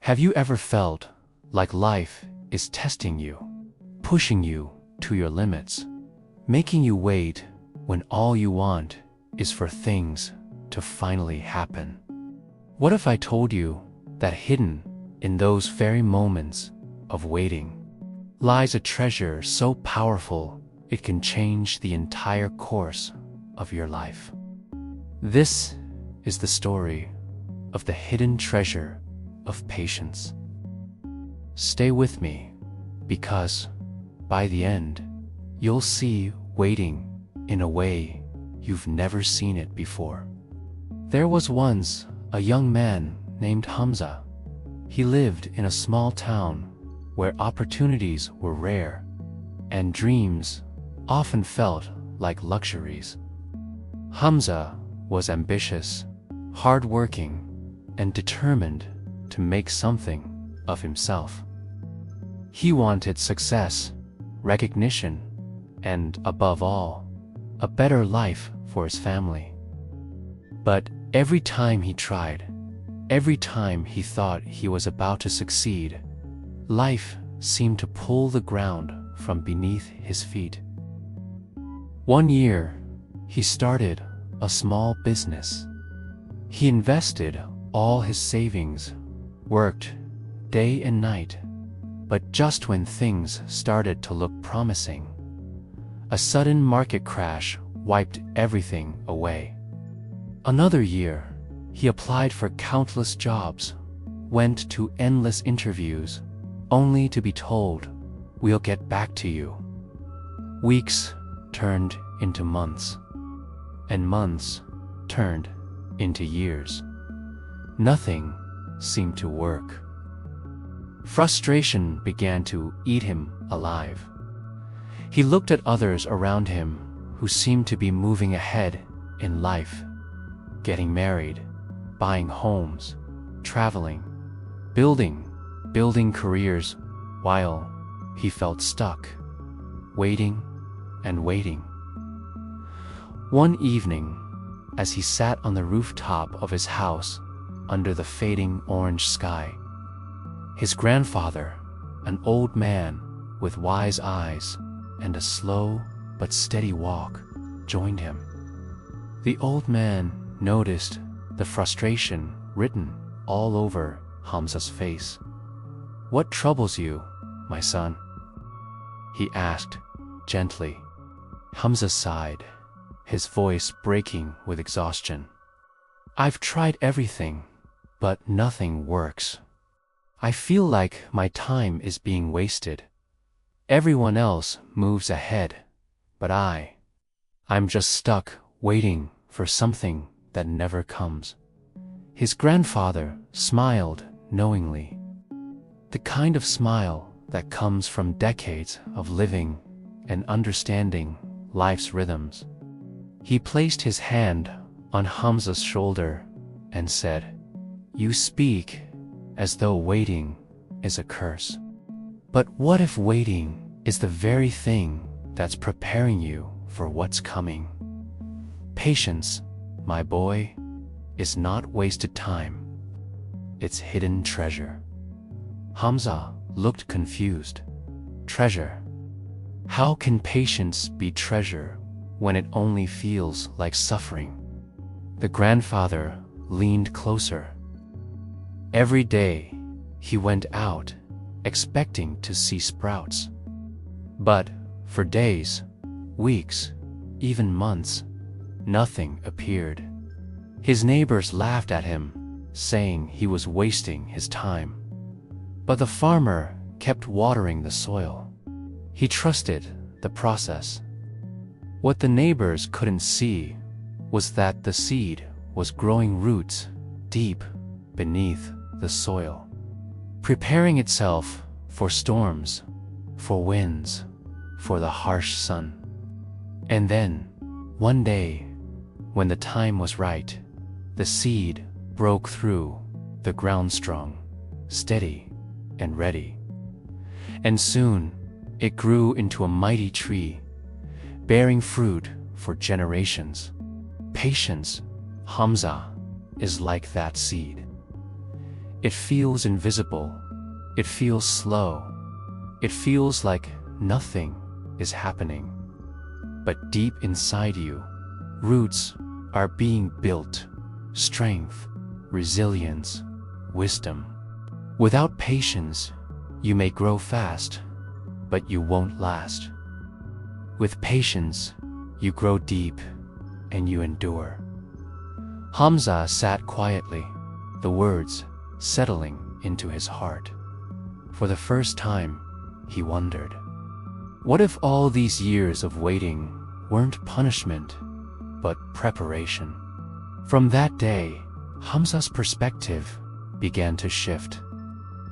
Have you ever felt like life is testing you, pushing you to your limits, making you wait when all you want is for things to finally happen? What if I told you that hidden in those very moments of waiting lies a treasure so powerful it can change the entire course of your life? This is the story of the hidden treasure of patience. Stay with me, because by the end, you'll see waiting in a way you've never seen it before. There was once a young man named Hamza. He lived in a small town where opportunities were rare and dreams often felt like luxuries. Hamza was ambitious, hardworking, and determined to make something of himself. He wanted success, recognition, and above all, a better life for his family. But every time he tried, every time he thought he was about to succeed, life seemed to pull the ground from beneath his feet. One year, he started a small business. He invested all his savings, worked day and night, but just when things started to look promising, a sudden market crash wiped everything away. Another year, he applied for countless jobs, went to endless interviews, only to be told, "We'll get back to you." Weeks turned into months, and months turned into years. Nothing seemed to work. Frustration began to eat him alive. He looked at others around him who seemed to be moving ahead in life, getting married, buying homes, traveling, building careers, while he felt stuck, waiting and waiting. One evening, as he sat on the rooftop of his house under the fading orange sky, his grandfather, an old man with wise eyes and a slow but steady walk, joined him. The old man noticed the frustration written all over Hamza's face. "What troubles you, my son?" he asked gently. Hamza sighed, his voice breaking with exhaustion. "I've tried everything, but nothing works. I feel like my time is being wasted. Everyone else moves ahead, but I'm just stuck waiting for something that never comes." His grandfather smiled knowingly, the kind of smile that comes from decades of living and understanding life's rhythms. He placed his hand on Hamza's shoulder and said, "You speak as though waiting is a curse. But what if waiting is the very thing that's preparing you for what's coming? Patience, my boy, is not wasted time. It's hidden treasure." Hamza looked confused. Treasure? How can patience be treasure when it only feels like suffering? The grandfather leaned closer. Every day, he went out, expecting to see sprouts. But for days, weeks, even months, nothing appeared. His neighbors laughed at him, saying he was wasting his time. But the farmer kept watering the soil. He trusted the process. What the neighbors couldn't see was that the seed was growing roots deep beneath the soil, preparing itself for storms, for winds, for the harsh sun. And then, one day, when the time was right, the seed broke through the ground strong, steady, and ready. And soon, it grew into a mighty tree, bearing fruit for generations. Patience, Hamza, is like that seed. It feels invisible. It feels slow. It feels like nothing is happening. But deep inside you, roots are being built. Strength, resilience, wisdom. Without patience, you may grow fast, but you won't last. With patience, you grow deep and you endure. Hamza sat quietly, the words settling into his heart. For the first time, he wondered, what if all these years of waiting weren't punishment, but preparation? From that day, Hamza's perspective began to shift.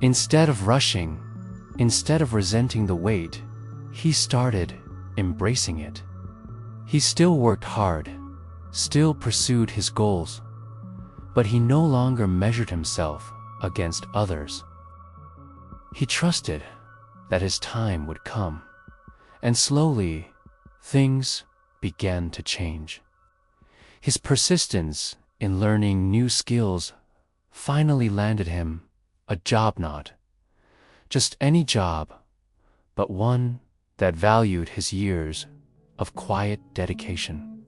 Instead of rushing, instead of resenting the wait, he started embracing it. He still worked hard, still pursued his goals, but he no longer measured himself against others. He trusted that his time would come, and slowly, things began to change. His persistence in learning new skills finally landed him a job, not just any job, but one that valued his years of quiet dedication.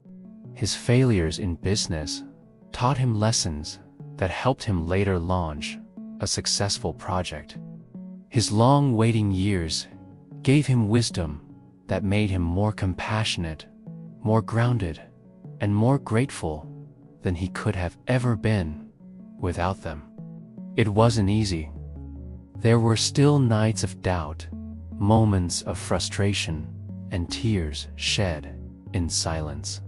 His failures in business taught him lessons that helped him later launch a successful project. His long waiting years gave him wisdom that made him more compassionate, more grounded, and more grateful than he could have ever been without them. It wasn't easy. There were still nights of doubt, moments of frustration, and tears shed in silence.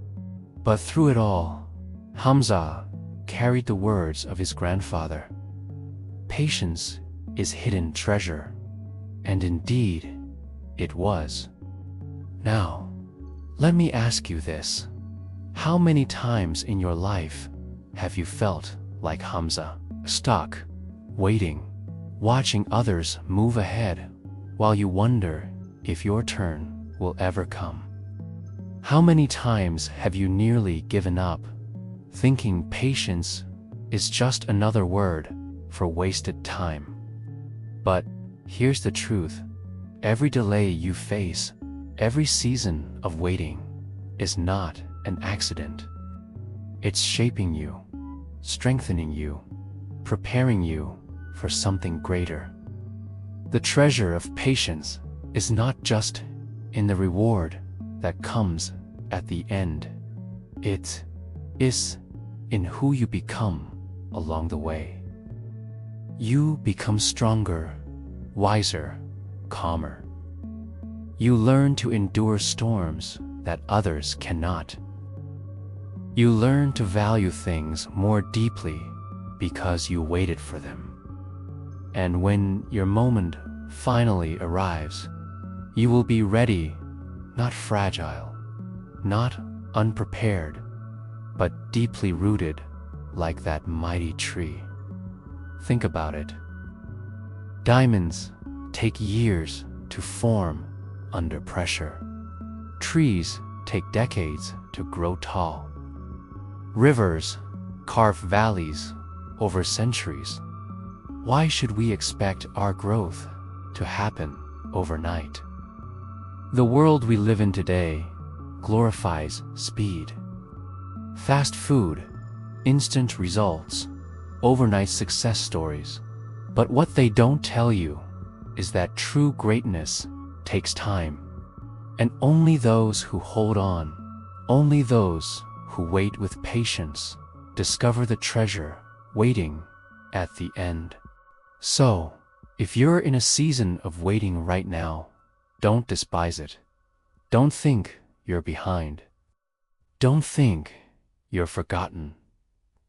But through it all, Hamza carried the words of his grandfather. Patience is hidden treasure, and indeed, it was. Now, let me ask you this. How many times in your life have you felt like Hamza, stuck, waiting, watching others move ahead while you wonder if your turn will ever come? How many times have you nearly given up, thinking patience is just another word for wasted time? But here's the truth. Every delay you face, every season of waiting, is not an accident. It's shaping you, strengthening you, preparing you for something greater. The treasure of patience is not just in the reward that comes at the end. It is in who you become along the way. You become stronger, wiser, calmer. You learn to endure storms that others cannot. You learn to value things more deeply because you waited for them. And when your moment finally arrives, you will be ready, not fragile, not unprepared, but deeply rooted like that mighty tree. Think about it. Diamonds take years to form under pressure. Trees take decades to grow tall. Rivers carve valleys over centuries. Why should we expect our growth to happen overnight? The world we live in today glorifies speed. Fast food, instant results, overnight success stories. But what they don't tell you is that true greatness takes time. And only those who hold on, only those who wait with patience, discover the treasure waiting at the end. So, if you're in a season of waiting right now, don't despise it. Don't think you're behind. Don't think you're forgotten.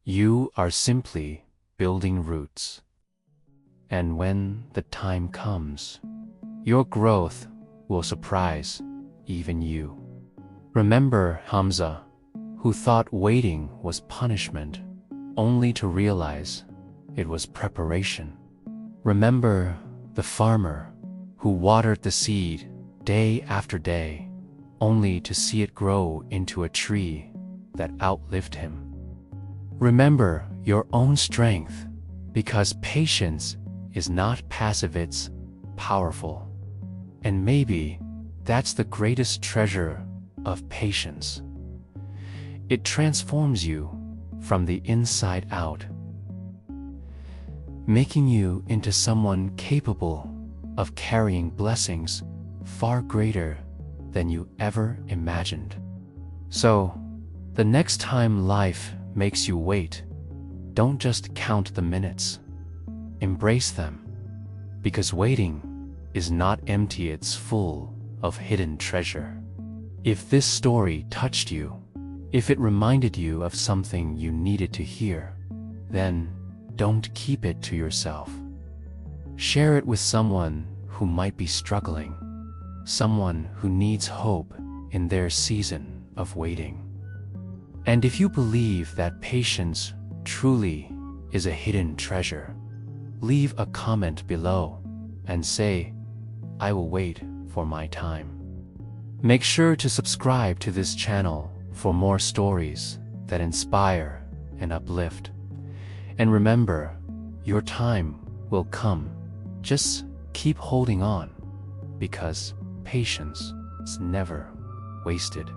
You are simply building roots. And when the time comes, your growth will surprise even you. Remember Hamza, who thought waiting was punishment, only to realize it was preparation. Remember the farmer who watered the seed day after day, only to see it grow into a tree that outlived him. Remember your own strength, Because patience is not passive, it's powerful. And maybe that's the greatest treasure of patience. It transforms you from the inside out, making you into someone capable of carrying blessings far greater than you ever imagined. So, the next time life makes you wait, don't just count the minutes. Embrace them, because waiting is not empty, it's full of hidden treasure. If this story touched you, if it reminded you of something you needed to hear, then don't keep it to yourself. Share it with someone who might be struggling, someone who needs hope in their season of waiting. And if you believe that patience truly is a hidden treasure, leave a comment below and say, "I will wait for my time." Make sure to subscribe to this channel for more stories that inspire and uplift. And remember, your time will come. Just keep holding on, because patience is never wasted.